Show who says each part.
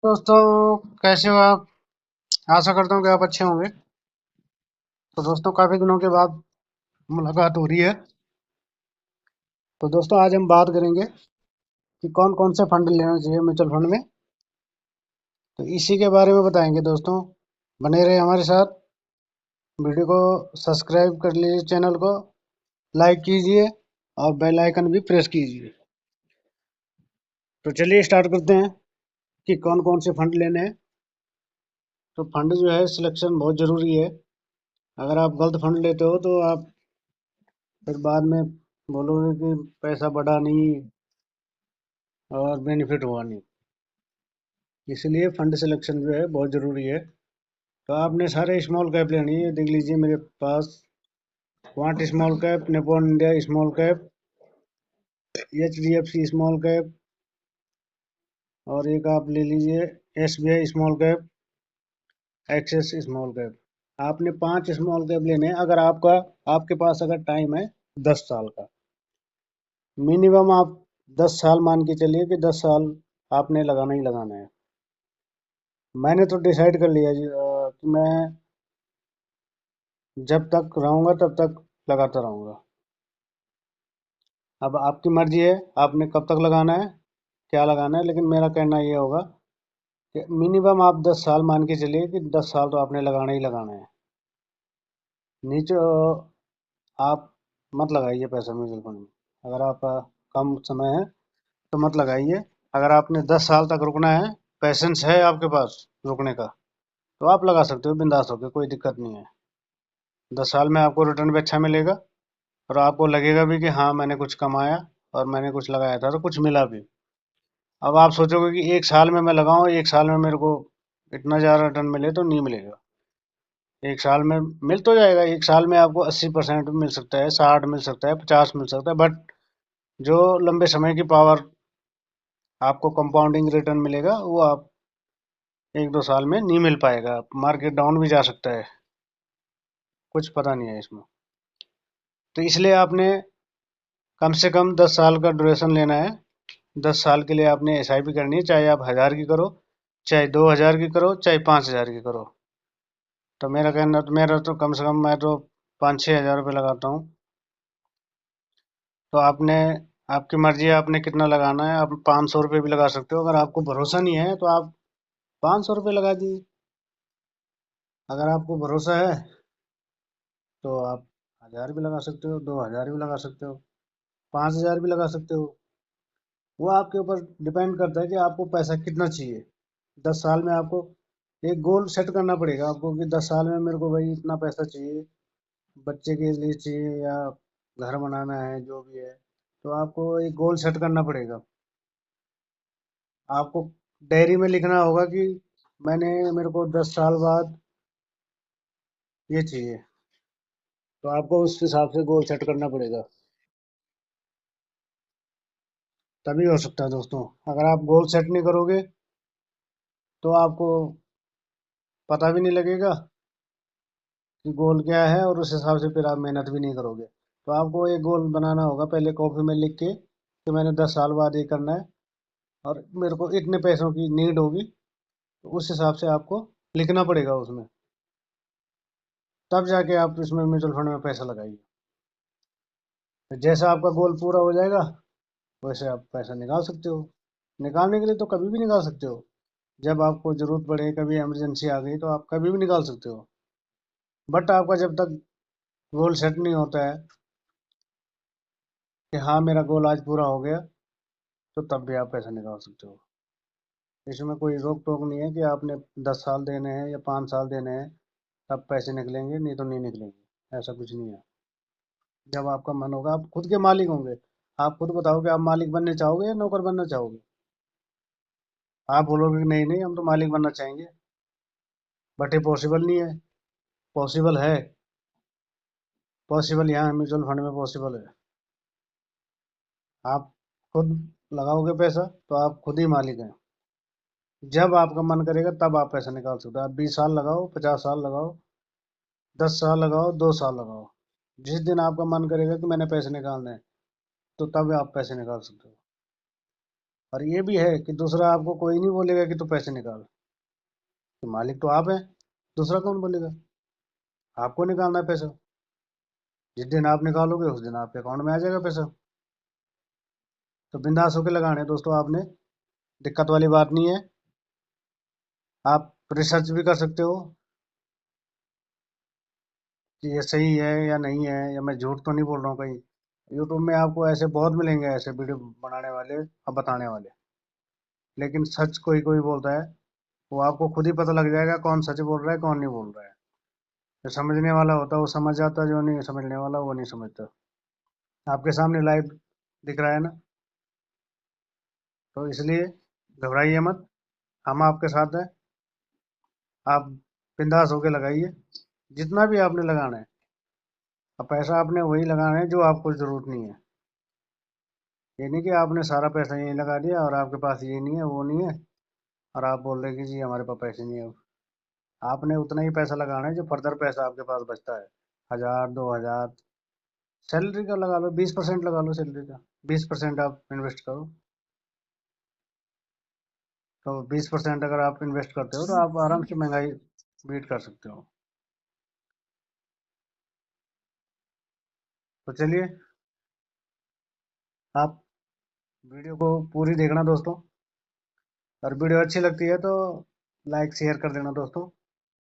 Speaker 1: दोस्तों, कैसे हो आप? आशा करता हूँ कि आप अच्छे होंगे। तो दोस्तों, काफी दिनों के बाद मुलाकात हो रही है। तो दोस्तों, आज हम बात करेंगे कि कौन कौन से फंड लेना चाहिए म्यूचुअल फंड में। तो इसी के बारे में बताएंगे दोस्तों। बने रहे हमारे साथ। वीडियो को सब्सक्राइब कर लीजिए, चैनल को लाइक कीजिए और बेल आइकन भी प्रेस कीजिए। तो चलिए स्टार्ट करते हैं कि कौन कौन से फंड लेने हैं। तो फंड जो है सिलेक्शन बहुत ज़रूरी है। अगर आप गलत फंड लेते हो तो आप फिर बाद में बोलोगे कि पैसा बढ़ा नहीं और बेनिफिट हुआ नहीं। इसलिए फंड सिलेक्शन जो है बहुत ज़रूरी है। तो आपने सारे स्मॉल कैप लेनी है। देख लीजिए मेरे पास Quant small cap, Nippon India small cap, HDFC small cap, और एक आप ले लीजिए SBI small cap, Axis small cap. आपने 5 स्मॉल कैप लेने हैं। अगर आपके पास अगर टाइम है 10 साल का, मिनिमम आप 10 साल मान के चलिए कि 10 साल आपने लगाना ही लगाना है। मैंने तो डिसाइड कर लिया जी, कि मैं जब तक रहूंगा तब तक लगाता रहूंगा। अब आपकी मर्जी है, आपने कब तक लगाना है, क्या लगाना है। लेकिन मेरा कहना ये होगा कि मिनिमम आप 10 साल मान के चलिए कि 10 साल तो आपने लगाना ही लगाना है। नीचे आप मत लगाइए पैसा म्यूचुअल फंड में। अगर आपका कम समय है तो मत लगाइए। अगर आपने 10 साल तक रुकना है, पैसेंस है आपके पास रुकने का, तो आप लगा सकते हो बिंदास होकर, कोई दिक्कत नहीं है। 10 साल में आपको रिटर्न भी अच्छा मिलेगा और आपको लगेगा भी कि हाँ मैंने कुछ कमाया और मैंने कुछ लगाया था तो कुछ मिला भी। अब आप सोचोगे कि 1 साल में मैं लगाऊं, 1 साल में मेरे को इतना ज़्यादा रिटर्न मिले, तो नहीं मिलेगा। 1 साल में मिल तो जाएगा, 1 साल में आपको 80% मिल सकता है, 60 मिल सकता है, 50 मिल सकता है, बट जो लंबे समय की पावर आपको कंपाउंडिंग रिटर्न मिलेगा वो आप 1-2 साल में नहीं मिल पाएगा। मार्केट डाउन भी जा सकता है, कुछ पता नहीं है इसमें। तो इसलिए आपने कम से कम 10 साल का ड्यूरेशन लेना है। 10 साल के लिए आपने SIP करनी है, चाहे आप 1,000 की करो, चाहे 2,000 की करो, चाहे 5,000 की करो। तो मेरा तो कम से कम मैं तो 5-6 हज़ार रुपये लगाता हूँ। तो आपकी मर्जी है आपने कितना लगाना है। आप 500 रुपये भी लगा सकते हो। अगर आपको भरोसा नहीं है तो आप 500 रुपये लगा दीजिए। अगर आपको भरोसा है तो आप 1,000 भी लगा सकते हो, 2,000 भी लगा सकते हो, 5,000 भी लगा सकते हो। वो आपके ऊपर डिपेंड करता है कि आपको पैसा कितना चाहिए। 10 साल में आपको एक गोल सेट करना पड़ेगा आपको कि 10 साल में मेरे को भाई इतना पैसा चाहिए, बच्चे के लिए चाहिए या घर बनाना है, जो भी है। तो आपको एक गोल सेट करना पड़ेगा। आपको डायरी में लिखना होगा कि मेरे को 10 साल बाद ये चाहिए। तो आपको उस हिसाब से गोल सेट करना पड़ेगा, तभी हो सकता है दोस्तों। अगर आप गोल सेट नहीं करोगे तो आपको पता भी नहीं लगेगा कि गोल क्या है, और उस हिसाब से फिर आप मेहनत भी नहीं करोगे। तो आपको एक गोल बनाना होगा पहले कॉपी में लिख के कि मैंने 10 साल बाद ये करना है और मेरे को इतने पैसों की नीड होगी। तो उस हिसाब से आपको लिखना पड़ेगा उसमें। तब जाके आप इसमें म्यूचुअल फंड में पैसा लगाइए। तो जैसा आपका गोल पूरा हो जाएगा वैसे आप पैसा निकाल सकते हो। निकालने के लिए तो कभी भी निकाल सकते हो। जब आपको जरूरत पड़े, कभी इमरजेंसी आ गई, तो आप कभी भी निकाल सकते हो। बट आपका जब तक गोल सेट नहीं होता है कि हाँ मेरा गोल आज पूरा हो गया, तो तब भी आप पैसा निकाल सकते हो। इसमें कोई रोक टोक नहीं है कि आपने 10 साल देने हैं या 5 साल देने हैं तब पैसे निकलेंगे, नहीं तो नहीं निकलेंगे। ऐसा कुछ नहीं है। जब आपका मन होगा, आप खुद के मालिक होंगे। आप खुद बताओ कि आप मालिक बनने चाहोगे या नौकर बनना चाहोगे। आप बोलोगे कि नहीं नहीं हम तो मालिक बनना चाहेंगे, बट ये पॉसिबल नहीं है। पॉसिबल है। पॉसिबल यहाँ म्यूचुअल फंड में पॉसिबल है। आप खुद लगाओगे पैसा तो आप खुद ही मालिक हैं। जब आपका मन करेगा तब आप पैसा निकाल सकते हो। आप 20 साल लगाओ, 50 साल लगाओ, 10 साल लगाओ, 2 साल लगाओ। जिस दिन आपका मन करेगा कि मैंने पैसे निकालने हैं, तो तब आप पैसे निकाल सकते हो। और ये भी है कि दूसरा आपको कोई नहीं बोलेगा कि तू पैसे निकाल, कि मालिक तो आप है, दूसरा कौन बोलेगा? आपको निकालना है पैसा। जिस दिन आप निकालोगे उस दिन आपके अकाउंट में आ जाएगा पैसा। तो बिंदास होकर लगाने हैं दोस्तों आपने, दिक्कत वाली बात नहीं है। आप रिसर्च भी कर सकते हो कि ये सही है या नहीं है, या मैं झूठ तो नहीं बोल रहा हूँ कहीं। यूट्यूब में आपको ऐसे बहुत मिलेंगे, ऐसे वीडियो बनाने वाले और बताने वाले, लेकिन सच कोई कोई बोलता है। वो आपको खुद ही पता लग जाएगा कौन सच बोल रहा है कौन नहीं बोल रहा है। जो समझने वाला होता है वो समझ जाता है, जो नहीं समझने वाला वो नहीं समझता। आपके सामने लाइव दिख रहा है ना, तो इसलिए घबराइए मत, हम आपके साथ हैं। आप बिंदास होके लगाइए जितना भी आपने लगाना है। अब पैसा आपने वही लगाना है जो आपको जरूरत नहीं है। ये नहीं कि आपने सारा पैसा यहीं लगा दिया और आपके पास ये नहीं है वो नहीं है, और आप बोल रहे कि जी हमारे पास पैसे नहीं है। आपने उतना ही पैसा लगाना है जो फर्दर पैसा आपके पास बचता है। 1000 2000 सैलरी का लगा लो, 20% लगा लो सैलरी का, 20% आप इन्वेस्ट करो। तो 20% अगर आप इन्वेस्ट करते हो तो आप आराम से महंगाई बीट कर सकते हो। तो चलिए, आप वीडियो को पूरी देखना दोस्तों, और वीडियो अच्छी लगती है तो लाइक शेयर कर देना दोस्तों।